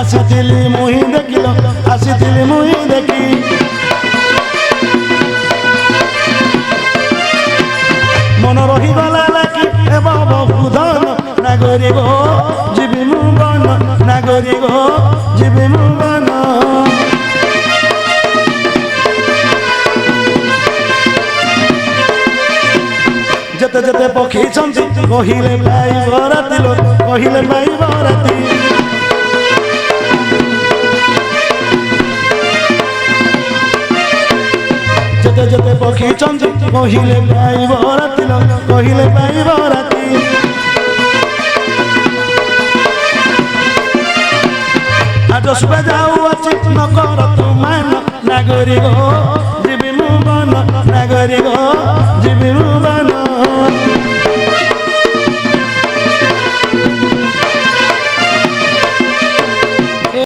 ଆସିଥିଲି ମୁହିଁ ଦେଖିଲ ଆସିଥିଲି ମୁହିଁ ଦେଖି মন রহিগলা লাগি এবা বহুধন নাগরি গো জীবি মু বন নাগরি গো জীবি মু বন যেতে যেতে পক্ষী চন্দি কহিলে ভাই বরাতি লো কহিলে ভাই বরাতি যেতে যেতে পক্ষী চন্দি কহিলে ভাই বরাতি লো কহিলে ভাই বরাতি আজ শুভে যাও আছি নকর তুমান নাগরি গো জীবি মু বন নাগরি গো জীবি মু বন